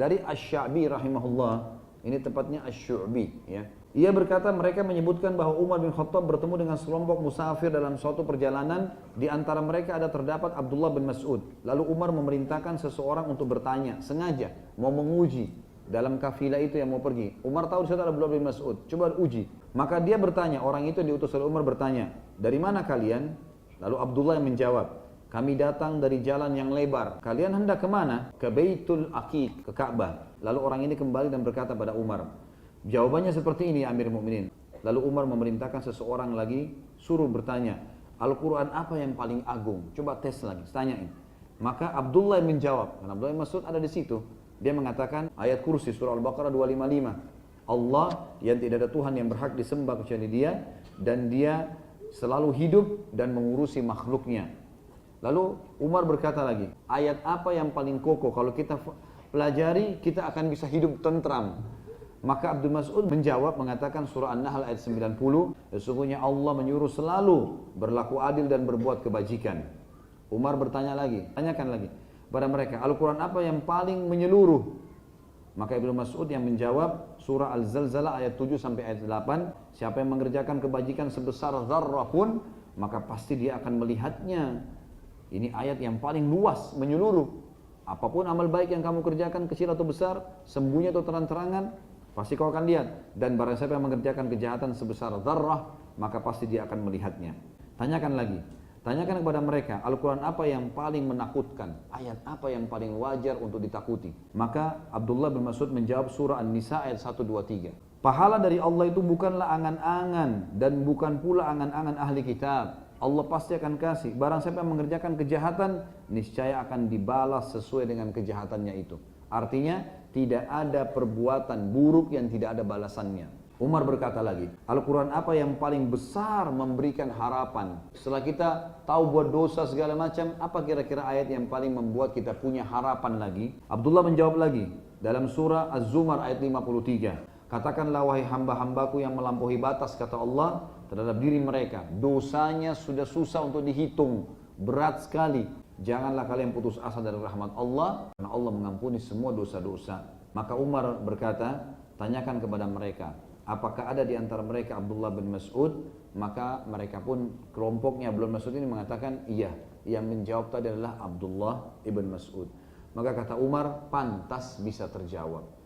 dari Asy-Sya'bi rahimahullah, ini tepatnya Asy-Syu'bi ya. Ia berkata mereka menyebutkan bahwa Umar bin Khattab bertemu dengan sekelompok musafir dalam suatu perjalanan, di antara mereka ada terdapat Abdullah bin Mas'ud. Lalu Umar memerintahkan seseorang untuk bertanya, sengaja mau menguji dalam kafilah itu yang mau pergi. Umar tahu di situ ada Abdullah bin Mas'ud, coba uji. Maka dia bertanya, orang itu diutus oleh Umar bertanya, dari mana kalian? Lalu Abdullah yang menjawab, kami datang dari jalan yang lebar. Kalian hendak kemana? Ke Baitul Aqiq, ke Ka'bah. Lalu orang ini kembali dan berkata pada Umar, jawabannya seperti ini Amir Mukminin. Lalu Umar memerintahkan seseorang lagi, suruh bertanya, Al-Quran apa yang paling agung? Coba tes lagi, tanyain. Maka Abdullah yang menjawab, karena Abdullah bin Mas'ud ada di situ. Dia mengatakan ayat kursi surah Al-Baqarah 255. Allah yang tidak ada Tuhan yang berhak disembah kecuali Dia, dan Dia selalu hidup dan mengurusi makhluknya. Lalu Umar berkata lagi, ayat apa yang paling kokoh kalau kita pelajari kita akan bisa hidup tentram? Maka Abdul Mas'ud menjawab mengatakan surah An-Nahl ayat 90, sesungguhnya Allah menyuruh selalu berlaku adil dan berbuat kebajikan. Umar bertanya lagi, tanyakan lagi pada mereka, Al-Quran apa yang paling menyeluruh? Maka Ibnu Mas'ud yang menjawab surah Al-Zalzalah ayat 7 sampai ayat 8, siapa yang mengerjakan kebajikan sebesar zarrah pun, maka pasti dia akan melihatnya. Ini ayat yang paling luas, menyeluruh. Apapun amal baik yang kamu kerjakan, kecil atau besar, sembunyi atau terang-terangan, pasti kau akan lihat. Dan barang siapa yang mengerjakan kejahatan sebesar zarrah, maka pasti dia akan melihatnya. Tanyakan lagi, tanyakan kepada mereka, Al-Quran apa yang paling menakutkan? Ayat apa yang paling wajar untuk ditakuti? Maka Abdullah bin Mas'ud menjawab surah An-Nisa ayat 1, 2, 3. Pahala dari Allah itu bukanlah angan-angan dan bukan pula angan-angan ahli kitab. Allah pasti akan kasih. Barang siapa yang mengerjakan kejahatan, niscaya akan dibalas sesuai dengan kejahatannya itu. Artinya, tidak ada perbuatan buruk yang tidak ada balasannya. Umar berkata lagi, Al-Quran apa yang paling besar memberikan harapan? Setelah kita tahu buat dosa segala macam, apa kira-kira ayat yang paling membuat kita punya harapan lagi? Abdullah menjawab lagi, dalam surah Az-Zumar ayat 53. Katakanlah wahai hamba-hambaku yang melampaui batas, kata Allah, terhadap diri mereka. Dosanya sudah susah untuk dihitung, berat sekali. Janganlah kalian putus asa dari rahmat Allah, karena Allah mengampuni semua dosa-dosa. Maka Umar berkata, tanyakan kepada mereka, apakah ada di antara mereka Abdullah bin Mas'ud? Maka mereka pun, kelompoknya Abdullah bin Mas'ud ini mengatakan, iya. Yang menjawab tadi adalah Abdullah ibn Mas'ud. Maka kata Umar, pantas bisa terjawab.